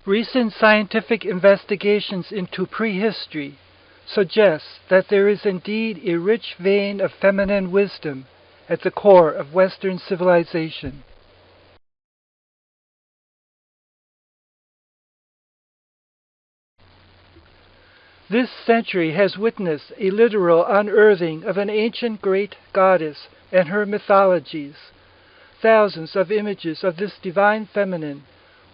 Recent scientific investigations into prehistory suggest that there is indeed a rich vein of feminine wisdom at the core of Western civilization. This century has witnessed a literal unearthing of an ancient great goddess and her mythologies. Thousands of images of this divine feminine,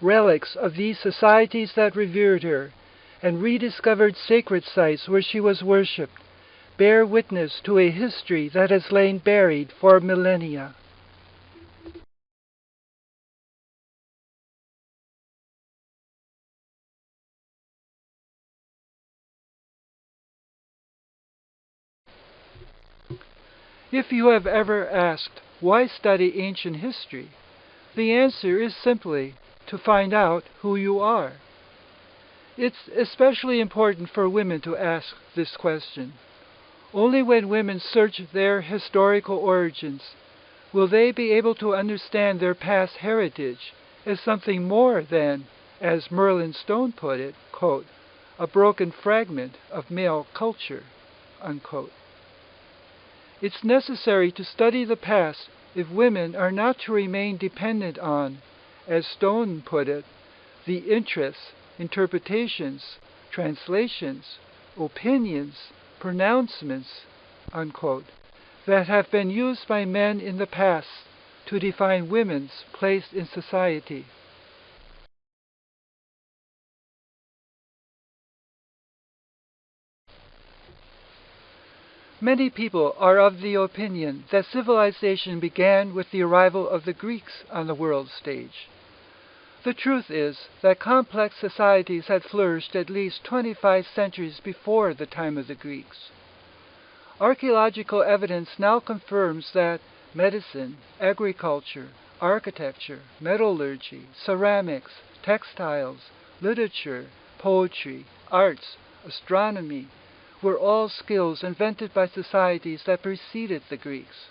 relics of these societies that revered her, and rediscovered sacred sites where she was worshipped, bear witness to a history that has lain buried for millennia. If you have ever asked, why study ancient history? The answer is simply to find out who you are. It's especially important for women to ask this question. Only when women search their historical origins will they be able to understand their past heritage as something more than, as Merlin Stone put it, quote, a broken fragment of male culture, unquote. It's necessary to study the past if women are not to remain dependent on, as Stone put it, the interests, interpretations, translations, opinions, pronouncements, unquote, that have been used by men in the past to define women's place in society. Many people are of the opinion that civilization began with the arrival of the Greeks on the world stage. The truth is that complex societies had flourished at least 25 centuries before the time of the Greeks. Archaeological evidence now confirms that medicine, agriculture, architecture, metallurgy, ceramics, textiles, literature, poetry, arts, astronomy, were all skills invented by societies that preceded the Greeks.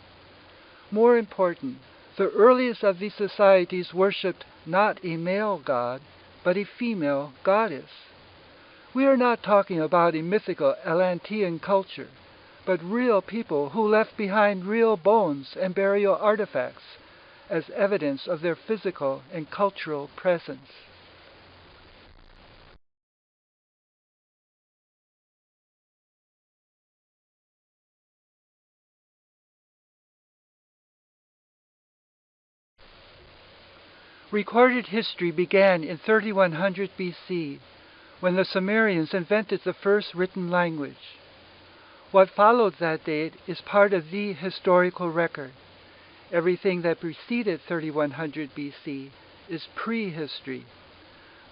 More important, the earliest of these societies worshipped not a male god, but a female goddess. We are not talking about a mythical Atlantean culture, but real people who left behind real bones and burial artifacts as evidence of their physical and cultural presence. Recorded history began in 3100 BC, when the Sumerians invented the first written language. What followed that date is part of the historical record. Everything that preceded 3100 BC is prehistory.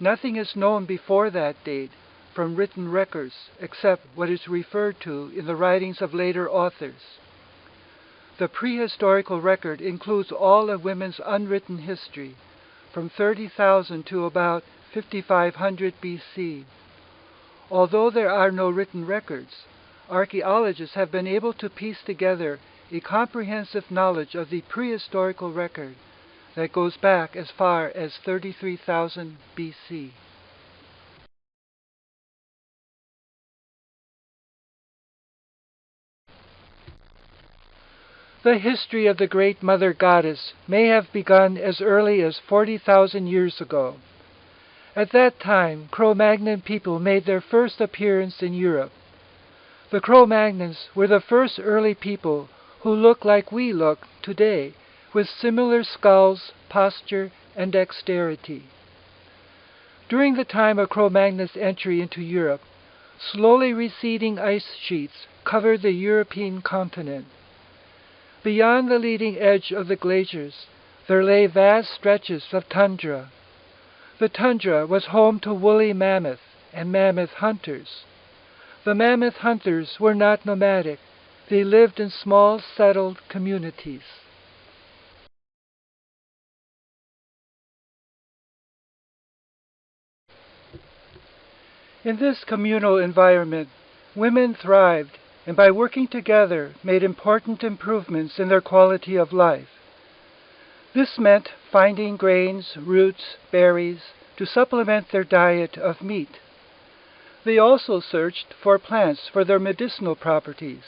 Nothing is known before that date from written records except what is referred to in the writings of later authors. The prehistorical record includes all of women's unwritten history, from 30,000 to about 5500 BC. Although there are no written records, archaeologists have been able to piece together a comprehensive knowledge of the prehistorical record that goes back as far as 33,000 BC. The history of the Great Mother Goddess may have begun as early as 40,000 years ago. At that time, Cro-Magnon people made their first appearance in Europe. The Cro-Magnons were the first early people who look like we look today, with similar skulls, posture, and dexterity. During the time of Cro-Magnon's entry into Europe, slowly receding ice sheets covered the European continent. Beyond the leading edge of the glaciers, there lay vast stretches of tundra. The tundra was home to woolly mammoth and mammoth hunters. The mammoth hunters were not nomadic. They lived in small, settled communities. In this communal environment, women thrived and by working together made important improvements in their quality of life. This meant finding grains, roots, berries, to supplement their diet of meat. They also searched for plants for their medicinal properties.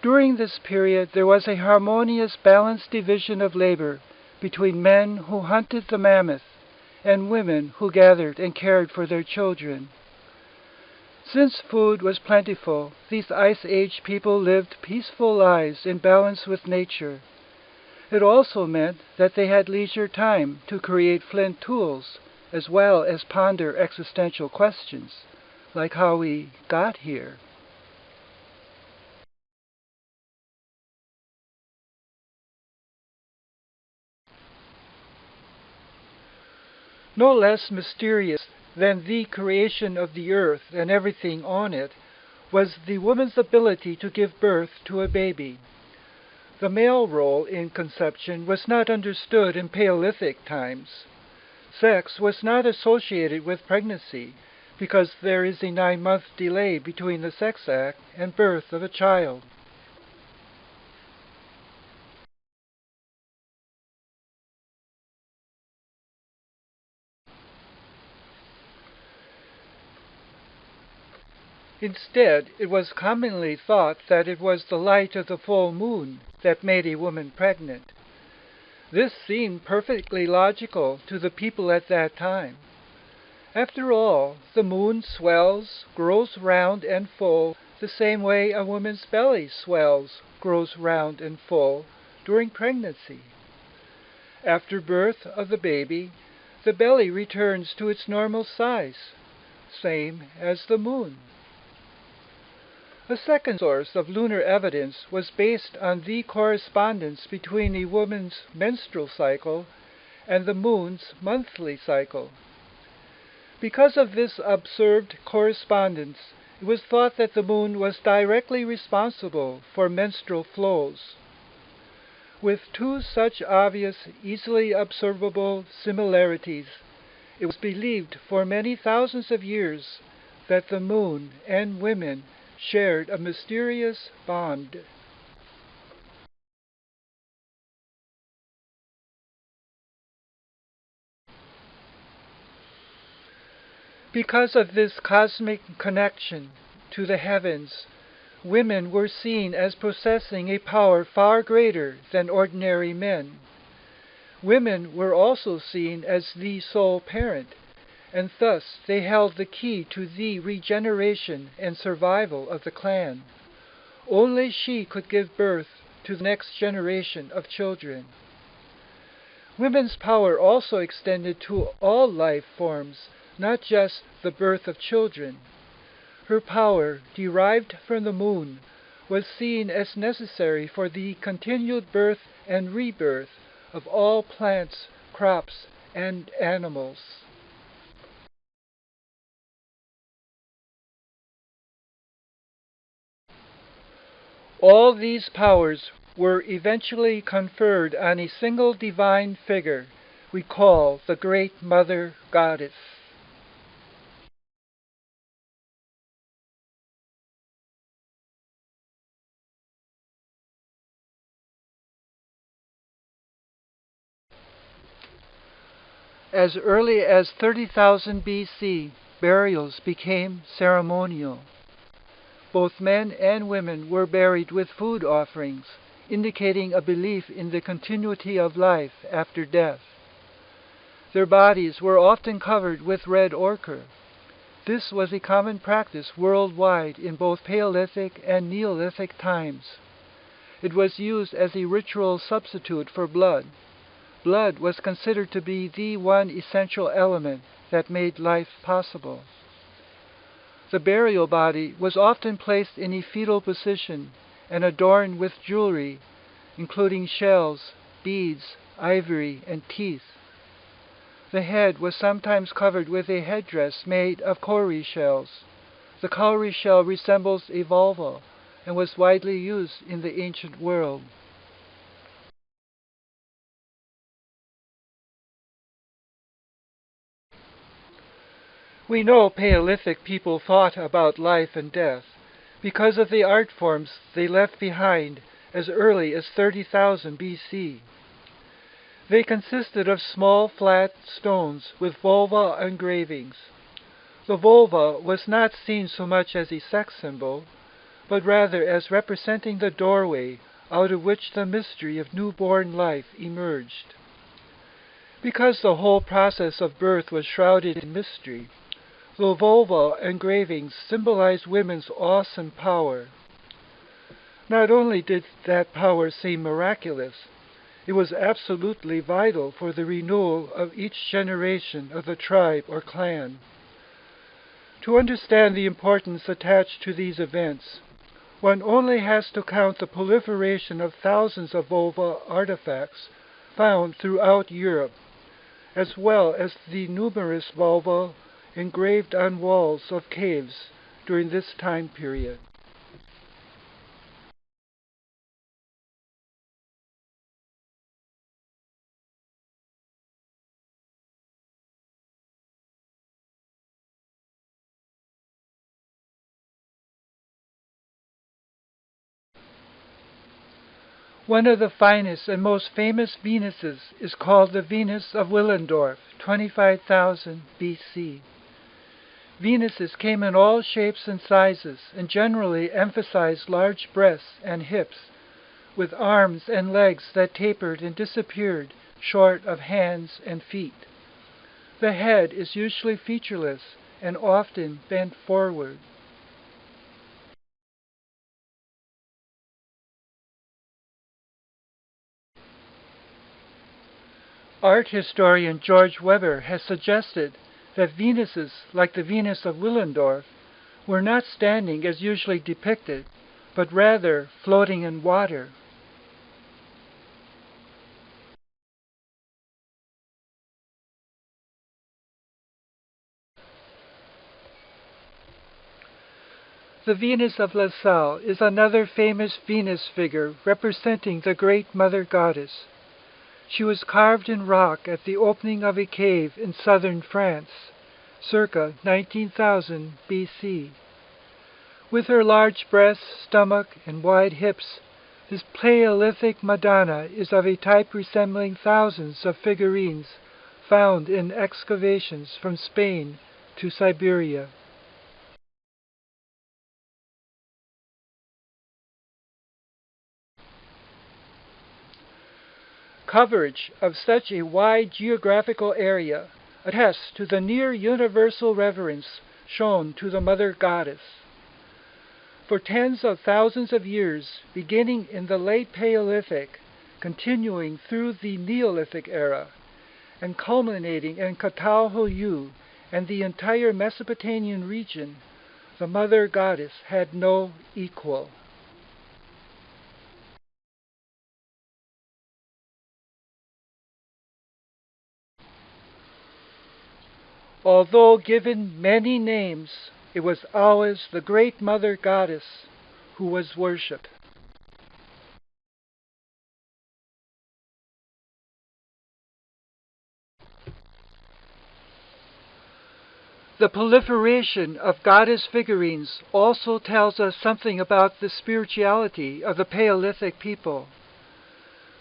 During this period, there was a harmonious, balanced division of labor between men who hunted the mammoth and women who gathered and cared for their children. Since food was plentiful, these Ice Age people lived peaceful lives in balance with nature. It also meant that they had leisure time to create flint tools, as well as ponder existential questions, like how we got here. No less mysterious than the creation of the earth and everything on it was the woman's ability to give birth to a baby. The male role in conception was not understood in Paleolithic times. Sex was not associated with pregnancy because there is a 9-month delay between the sex act and birth of a child. Instead, it was commonly thought that it was the light of the full moon that made a woman pregnant. This seemed perfectly logical to the people at that time. After all, the moon swells, grows round and full, the same way a woman's belly swells, grows round and full during pregnancy. After birth of the baby, the belly returns to its normal size, same as the moon. A second source of lunar evidence was based on the correspondence between a woman's menstrual cycle and the moon's monthly cycle. Because of this observed correspondence, it was thought that the moon was directly responsible for menstrual flows. With two such obvious, easily observable similarities, it was believed for many thousands of years that the moon and women shared a mysterious bond. Because of this cosmic connection to the heavens, women were seen as possessing a power far greater than ordinary men. Women were also seen as the sole parent, and thus they held the key to the regeneration and survival of the clan. Only she could give birth to the next generation of children. Women's power also extended to all life forms, not just the birth of children. Her power, derived from the moon, was seen as necessary for the continued birth and rebirth of all plants, crops, and animals. All these powers were eventually conferred on a single divine figure we call the Great Mother Goddess. As early as 30,000 BC, burials became ceremonial. Both men and women were buried with food offerings, indicating a belief in the continuity of life after death. Their bodies were often covered with red ochre. This was a common practice worldwide in both Paleolithic and Neolithic times. It was used as a ritual substitute for blood. Blood was considered to be the one essential element that made life possible. The burial body was often placed in a fetal position and adorned with jewelry, including shells, beads, ivory, and teeth. The head was sometimes covered with a headdress made of cowrie shells. The cowrie shell resembles a vulva and was widely used in the ancient world. We know Paleolithic people thought about life and death because of the art forms they left behind as early as 30,000 BC. They consisted of small flat stones with vulva engravings. The vulva was not seen so much as a sex symbol, but rather as representing the doorway out of which the mystery of newborn life emerged. Because the whole process of birth was shrouded in mystery, the vulva engravings symbolized women's awesome power. Not only did that power seem miraculous, it was absolutely vital for the renewal of each generation of the tribe or clan. To understand the importance attached to these events, one only has to count the proliferation of thousands of vulva artifacts found throughout Europe, as well as the numerous vulva engraved on walls of caves during this time period. One of the finest and most famous Venuses is called the Venus of Willendorf, 25,000 BC. Venuses came in all shapes and sizes and generally emphasized large breasts and hips, with arms and legs that tapered and disappeared short of hands and feet. The head is usually featureless and often bent forward. Art historian George Weber has suggested that Venuses, like the Venus of Willendorf, were not standing as usually depicted, but rather floating in water. The Venus of La Salle is another famous Venus figure representing the Great Mother Goddess. She was carved in rock at the opening of a cave in southern France, circa 19,000 BC. With her large breasts, stomach, and wide hips, this Paleolithic Madonna is of a type resembling thousands of figurines found in excavations from Spain to Siberia. Coverage of such a wide geographical area attests to the near universal reverence shown to the Mother Goddess. For tens of thousands of years, beginning in the late Paleolithic, continuing through the Neolithic era, and culminating in Catalhoyuk and the entire Mesopotamian region, the Mother Goddess had no equal. Although given many names, it was always the Great Mother Goddess who was worshipped. The proliferation of goddess figurines also tells us something about the spirituality of the Paleolithic people.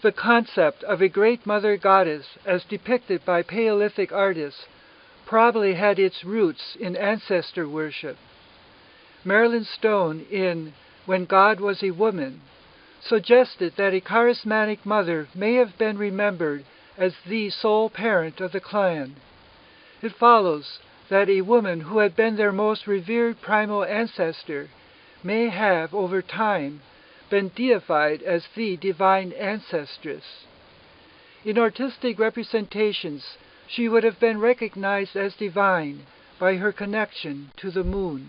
The concept of a Great Mother Goddess, as depicted by Paleolithic artists, probably had its roots in ancestor worship. Marilyn Stone, in When God Was a Woman, suggested that a charismatic mother may have been remembered as the sole parent of the clan. It follows that a woman who had been their most revered primal ancestor may have, over time, been deified as the divine ancestress. In artistic representations, she would have been recognized as divine by her connection to the moon.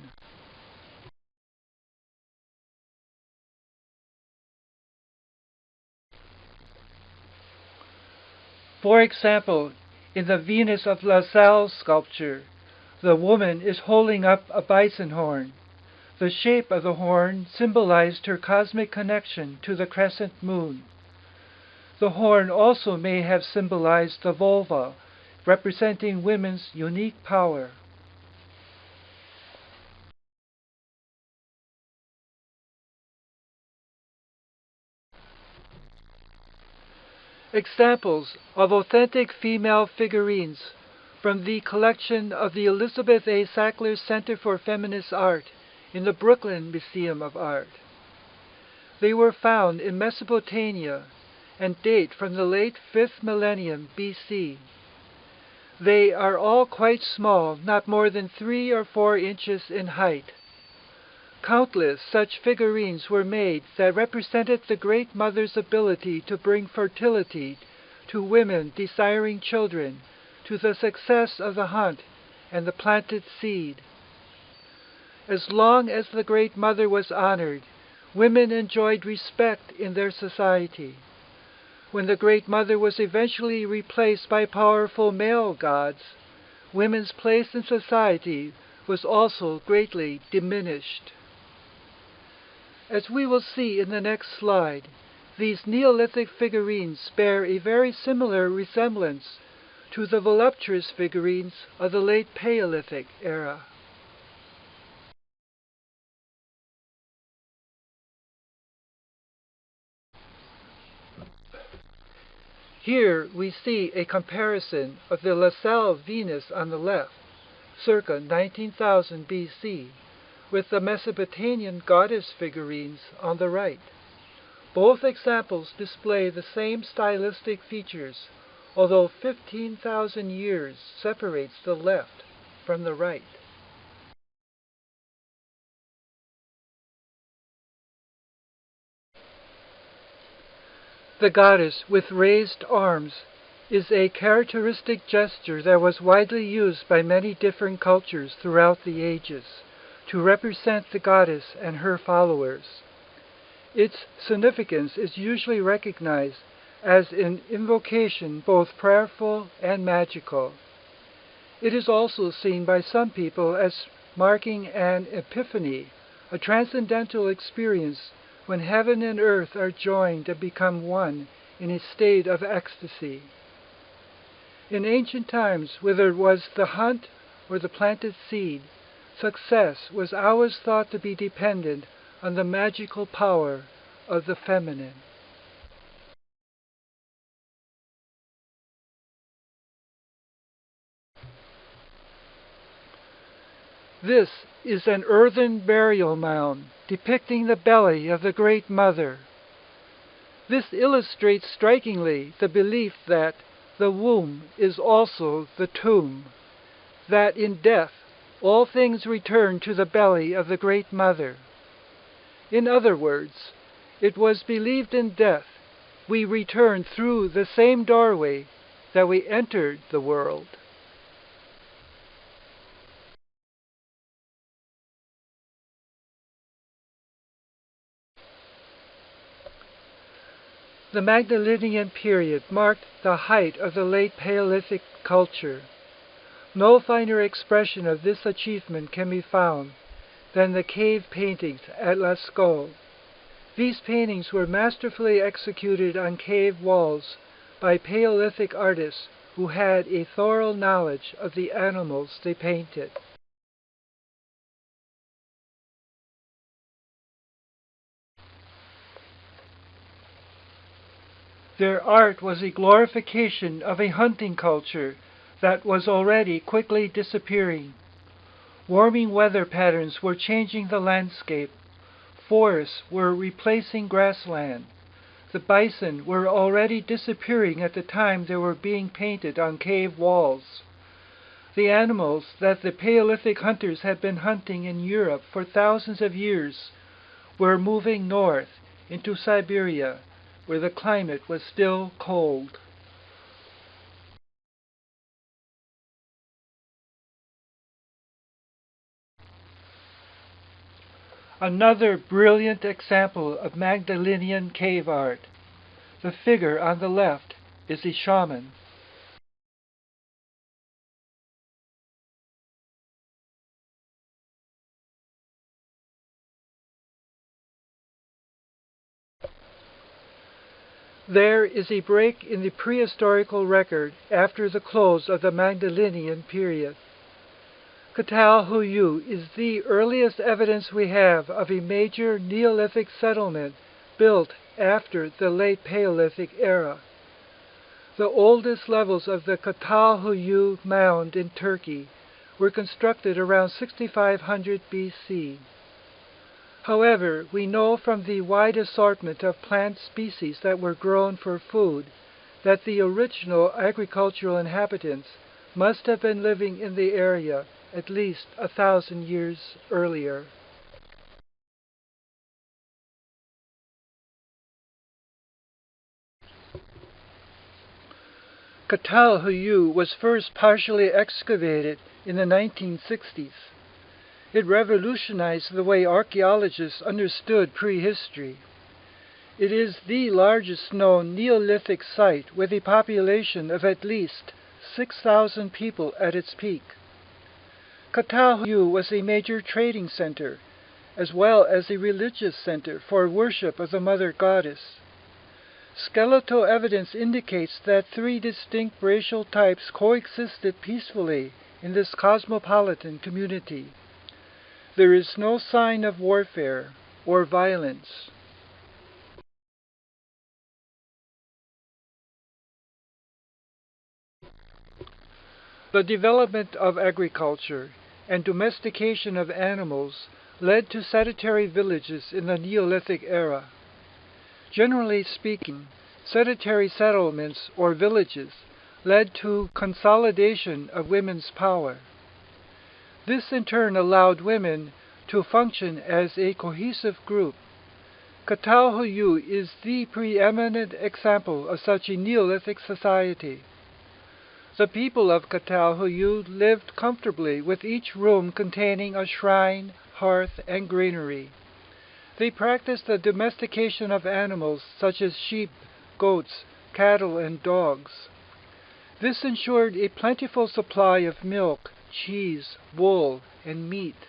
For example, in the Venus of La Salle sculpture, the woman is holding up a bison horn. The shape of the horn symbolized her cosmic connection to the crescent moon. The horn also may have symbolized the vulva, representing women's unique power. Examples of authentic female figurines from the collection of the Elizabeth A. Sackler Center for Feminist Art in the Brooklyn Museum of Art. They were found in Mesopotamia and date from the late 5th millennium BC. They are all quite small, not more than 3 or 4 inches in height. Countless such figurines were made that represented the Great Mother's ability to bring fertility to women desiring children, to the success of the hunt and the planted seed. As long as the Great Mother was honored, women enjoyed respect in their society. When the Great Mother was eventually replaced by powerful male gods, women's place in society was also greatly diminished. As we will see in the next slide, these Neolithic figurines bear a very similar resemblance to the voluptuous figurines of the late Paleolithic era. Here we see a comparison of the La Salle Venus on the left, circa 19,000 BC, with the Mesopotamian goddess figurines on the right. Both examples display the same stylistic features, although 15,000 years separates the left from the right. The goddess with raised arms is a characteristic gesture that was widely used by many different cultures throughout the ages to represent the goddess and her followers. Its significance is usually recognized as an invocation both prayerful and magical. It is also seen by some people as marking an epiphany, a transcendental experience when heaven and earth are joined and become one in a state of ecstasy. In ancient times, whether it was the hunt or the planted seed, success was always thought to be dependent on the magical power of the feminine. This is an earthen burial mound depicting the belly of the Great Mother. This illustrates strikingly the belief that the womb is also the tomb, that in death all things return to the belly of the Great Mother. In other words, it was believed in death we return through the same doorway that we entered the world. The Magdalenian period marked the height of the late Paleolithic culture. No finer expression of this achievement can be found than the cave paintings at Lascaux. These paintings were masterfully executed on cave walls by Paleolithic artists who had a thorough knowledge of the animals they painted. Their art was a glorification of a hunting culture that was already quickly disappearing. Warming weather patterns were changing the landscape. Forests were replacing grassland. The bison were already disappearing at the time they were being painted on cave walls. The animals that the Paleolithic hunters had been hunting in Europe for thousands of years were moving north into Siberia, where the climate was still cold. Another brilliant example of Magdalenian cave art. The figure on the left is a shaman. There is a break in the prehistorical record after the close of the Magdalenian period. Cadyville is the earliest evidence we have of a major Neolithic settlement built after the late Paleolithic era. The oldest levels of the Cadyville mound in Turkey were constructed around 6500 BC. However, we know from the wide assortment of plant species that were grown for food that the original agricultural inhabitants must have been living in the area at least 1,000 years earlier. Cadyville was first partially excavated in the 1960s. It revolutionized the way archaeologists understood prehistory. It is the largest known Neolithic site with a population of at least 6,000 people at its peak. Cadyville was a major trading center, as well as a religious center for worship of the Mother Goddess. Skeletal evidence indicates that 3 distinct racial types coexisted peacefully in this cosmopolitan community. There is no sign of warfare or violence. The development of agriculture and domestication of animals led to sedentary villages in the Neolithic era. Generally speaking, sedentary settlements or villages led to consolidation of women's power. This in turn allowed women to function as a cohesive group. Cadyville is the preeminent example of such a Neolithic society. The people of Cadyville lived comfortably with each room containing a shrine, hearth, and granary. They practiced the domestication of animals such as sheep, goats, cattle, and dogs. This ensured a plentiful supply of milk, cheese, wool, and meat.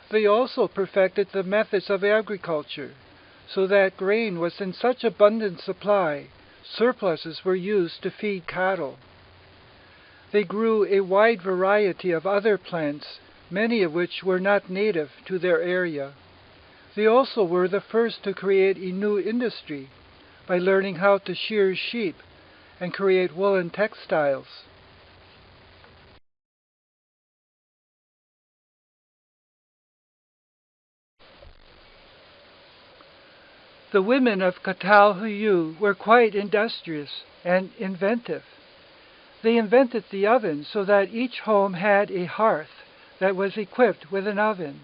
They also perfected the methods of agriculture, so that grain was in such abundant supply, surpluses were used to feed cattle. They grew a wide variety of other plants, many of which were not native to their area. They also were the first to create a new industry by learning how to shear sheep and create woolen textiles. The women of Cadyville were quite industrious and inventive. They invented the oven so that each home had a hearth that was equipped with an oven.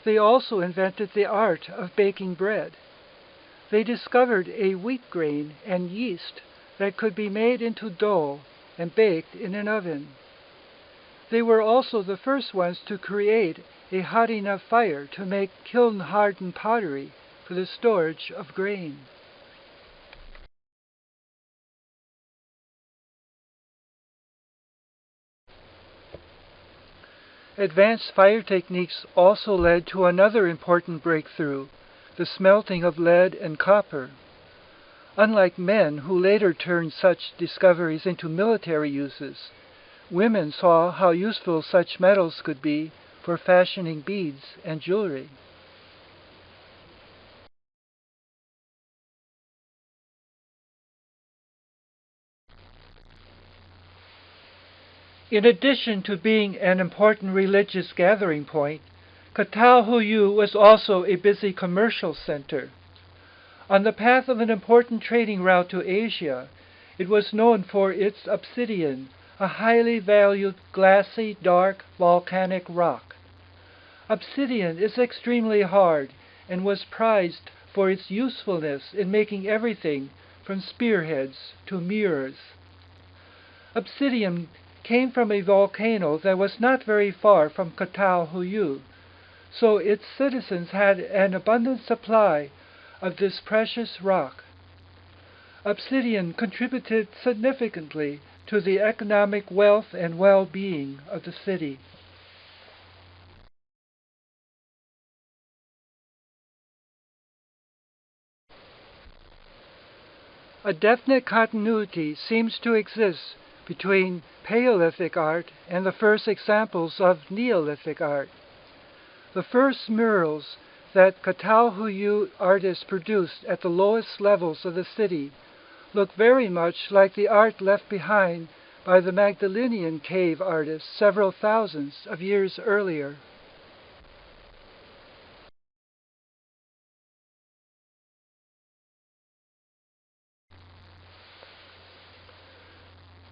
They also invented the art of baking bread. They discovered a wheat grain and yeast that could be made into dough and baked in an oven. They were also the first ones to create a hot enough fire to make kiln-hardened pottery for the storage of grain. Advanced fire techniques also led to another important breakthrough, the smelting of lead and copper. Unlike men who later turned such discoveries into military uses, women saw how useful such metals could be for fashioning beads and jewelry. In addition to being an important religious gathering point, Cadyville was also a busy commercial center. On the path of an important trading route to Asia, it was known for its obsidian, a highly valued glassy, dark, volcanic rock. Obsidian is extremely hard and was prized for its usefulness in making everything from spearheads to mirrors. Obsidian came from a volcano that was not very far from Cadyville, so its citizens had an abundant supply of this precious rock. Obsidian contributed significantly to the economic wealth and well-being of the city. A definite continuity seems to exist between Paleolithic art and the first examples of Neolithic art. The first murals that Cadyville artists produced at the lowest levels of the city look very much like the art left behind by the Magdalenian cave artists several thousands of years earlier.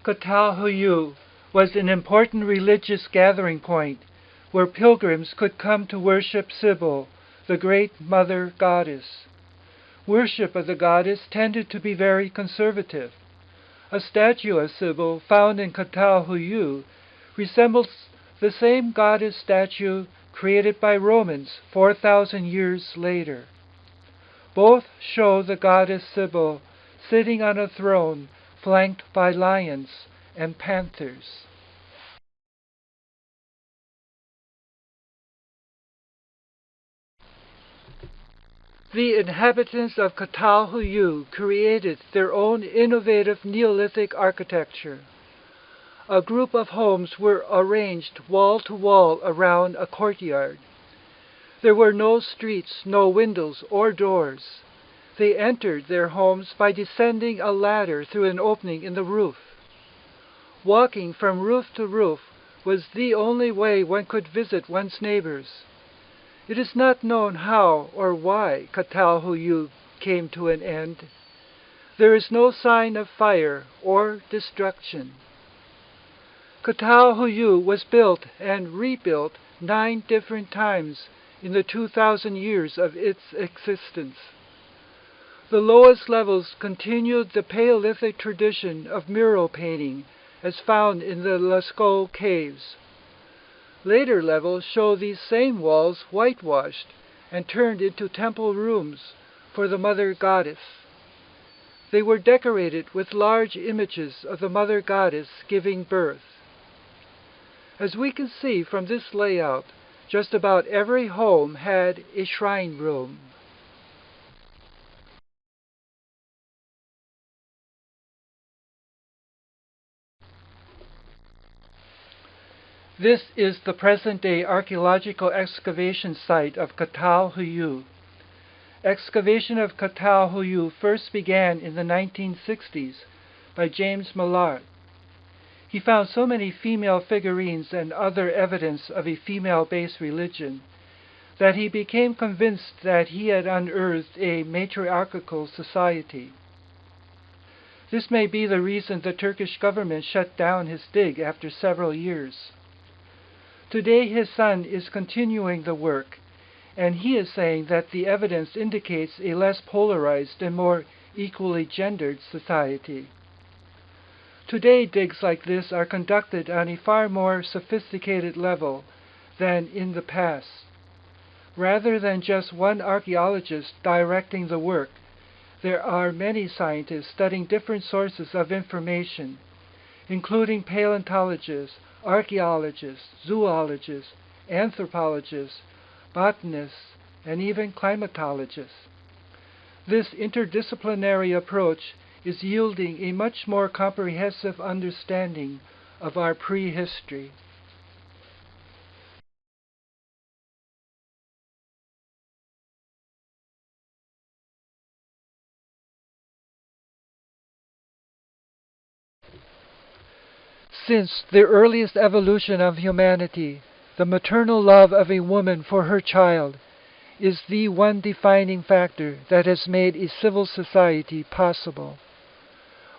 Catalhoyuk was an important religious gathering point where pilgrims could come to worship Cybele, the great mother goddess. Worship of the goddess tended to be very conservative. A statue of Cybele found in Catalhoyuk resembles the same goddess statue created by Romans 4,000 years later. Both show the goddess Cybele sitting on a throne flanked by lions and panthers. The inhabitants of Catalhoyuk created their own innovative Neolithic architecture. A group of homes were arranged wall to wall around a courtyard. There were no streets, no windows or doors. They entered their homes by descending a ladder through an opening in the roof. Walking from roof to roof was the only way one could visit one's neighbors. It is not known how or why Catalhoyuk came to an end. There is no sign of fire or destruction. Catalhoyuk was built and rebuilt 9 different times in the 2,000 years of its existence. The lowest levels continued the Paleolithic tradition of mural painting as found in the Lascaux caves. Later levels show these same walls whitewashed and turned into temple rooms for the mother goddess. They were decorated with large images of the mother goddess giving birth. As we can see from this layout, just about every home had a shrine room. This is the present-day archaeological excavation site of Catalhoyuk. Excavation of Catalhoyuk first began in the 1960s by James Millard. He found so many female figurines and other evidence of a female-based religion that he became convinced that he had unearthed a matriarchal society. This may be the reason the Turkish government shut down his dig after several years. Today his son is continuing the work, and he is saying that the evidence indicates a less polarized and more equally gendered society. Today digs like this are conducted on a far more sophisticated level than in the past. Rather than just one archaeologist directing the work, there are many scientists studying different sources of information, including paleontologists, archaeologists, zoologists, anthropologists, botanists, and even climatologists. This interdisciplinary approach is yielding a much more comprehensive understanding of our prehistory. Since the earliest evolution of humanity, the maternal love of a woman for her child is the one defining factor that has made a civil society possible.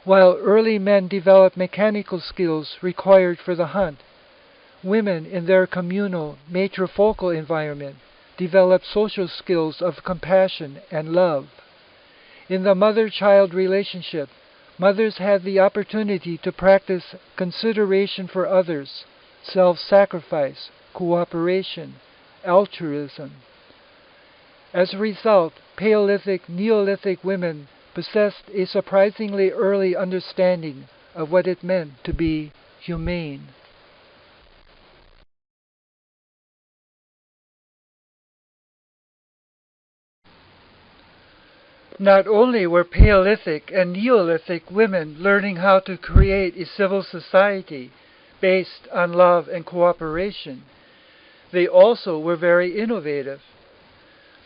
While early men developed mechanical skills required for the hunt, women in their communal, matrifocal environment developed social skills of compassion and love. In the mother-child relationship, mothers had the opportunity to practice consideration for others, self-sacrifice, cooperation, altruism. As a result, Paleolithic, Neolithic women possessed a surprisingly early understanding of what it meant to be humane. Not only were Paleolithic and Neolithic women learning how to create a civil society based on love and cooperation, they also were very innovative.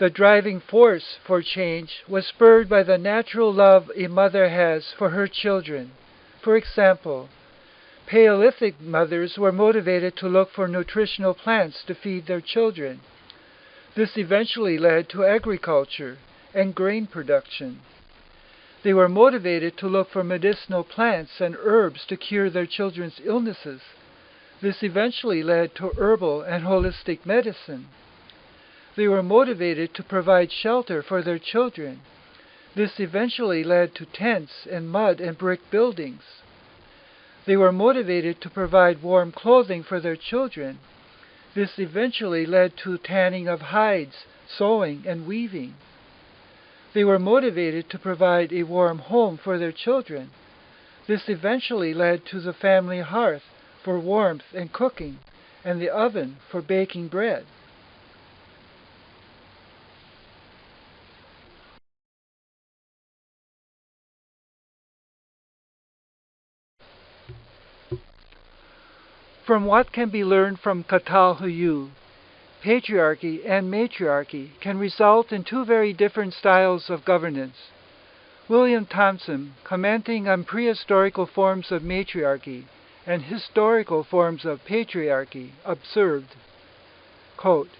The driving force for change was spurred by the natural love a mother has for her children. For example, Paleolithic mothers were motivated to look for nutritional plants to feed their children. This eventually led to agriculture and grain production. They were motivated to look for medicinal plants and herbs to cure their children's illnesses. This eventually led to herbal and holistic medicine. They were motivated to provide shelter for their children. This eventually led to tents and mud and brick buildings. They were motivated to provide warm clothing for their children. This eventually led to tanning of hides, sewing, and weaving. They were motivated to provide a warm home for their children. This eventually led to the family hearth for warmth and cooking, and the oven for baking bread. From what can be learned from Cadyville, patriarchy and matriarchy can result in two very different styles of governance. William Thompson, commenting on prehistorical forms of matriarchy and historical forms of patriarchy, observed, quote,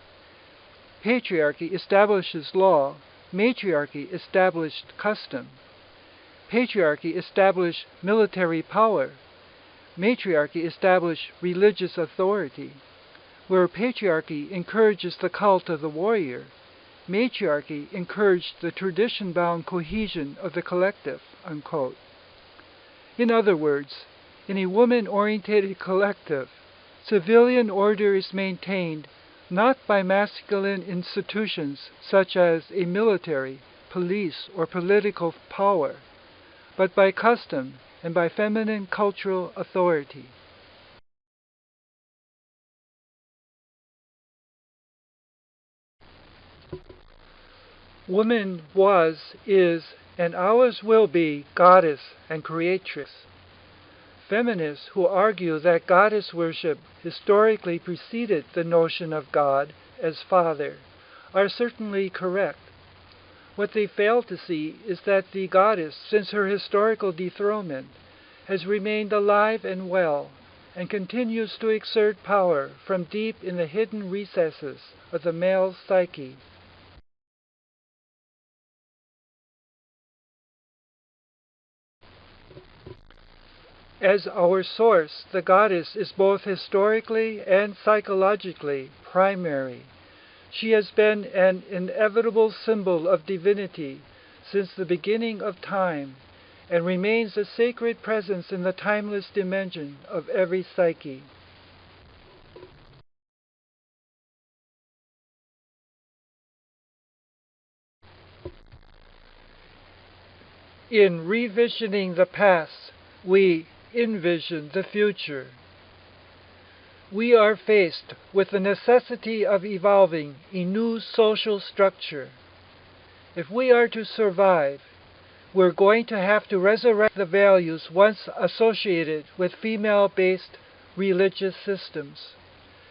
"Patriarchy establishes law, matriarchy established custom. Patriarchy established military power. Matriarchy established religious authority. Where patriarchy encourages the cult of the warrior, matriarchy encouraged the tradition-bound cohesion of the collective," unquote. In other words, in a woman-oriented collective, civilian order is maintained not by masculine institutions such as a military, police, or political power, but by custom and by feminine cultural authority. Woman was, is, and always will be goddess and creatress. Feminists who argue that goddess worship historically preceded the notion of God as Father are certainly correct. What they fail to see is that the goddess, since her historical dethronement, has remained alive and well, and continues to exert power from deep in the hidden recesses of the male psyche. As our source, the goddess is both historically and psychologically primary. She has been an inevitable symbol of divinity since the beginning of time, and remains a sacred presence in the timeless dimension of every psyche. In revisioning the past, we envision the future. We are faced with the necessity of evolving a new social structure. If we are to survive, we're going to have to resurrect the values once associated with female-based religious systems.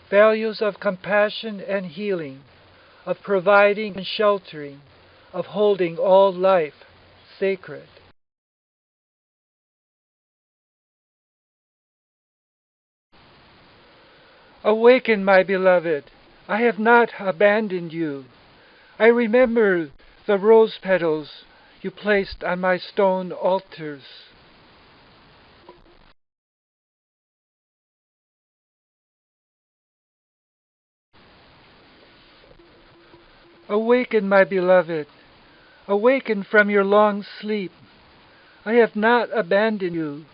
Values of compassion and healing, of providing and sheltering, of holding all life sacred. Awaken, my beloved. I have not abandoned you. I remember the rose petals you placed on my stone altars. Awaken, my beloved. Awaken from your long sleep. I have not abandoned you.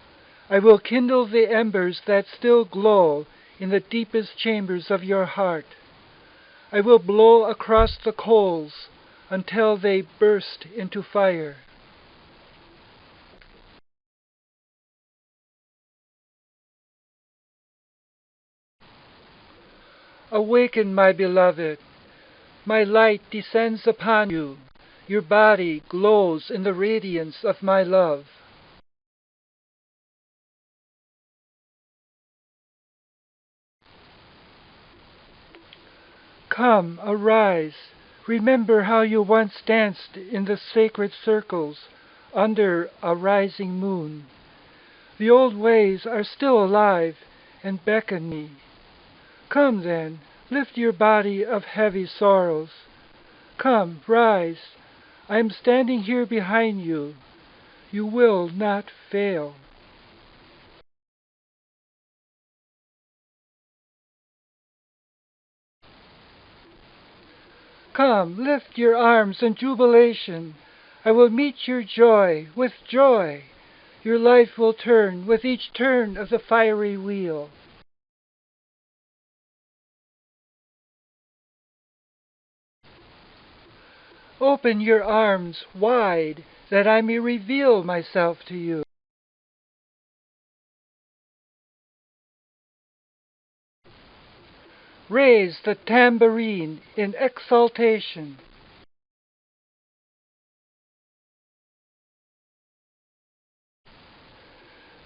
I will kindle the embers that still glow in the deepest chambers of your heart. I will blow across the coals until they burst into fire. Awaken, my beloved. My light descends upon you. Your body glows in the radiance of my love. Come, arise. Remember how you once danced in the sacred circles under a rising moon. The old ways are still alive and beckon me. Come then, lift your body of heavy sorrows. Come, rise. I am standing here behind you. You will not fail. Come, lift your arms in jubilation. I will meet your joy with joy. Your life will turn with each turn of the fiery wheel. Open your arms wide, that I may reveal myself to you. Raise the tambourine in exaltation.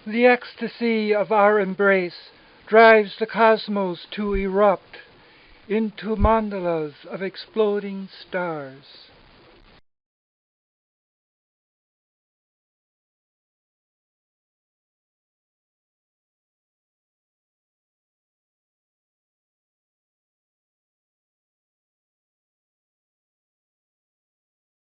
The ecstasy of our embrace drives the cosmos to erupt into mandalas of exploding stars.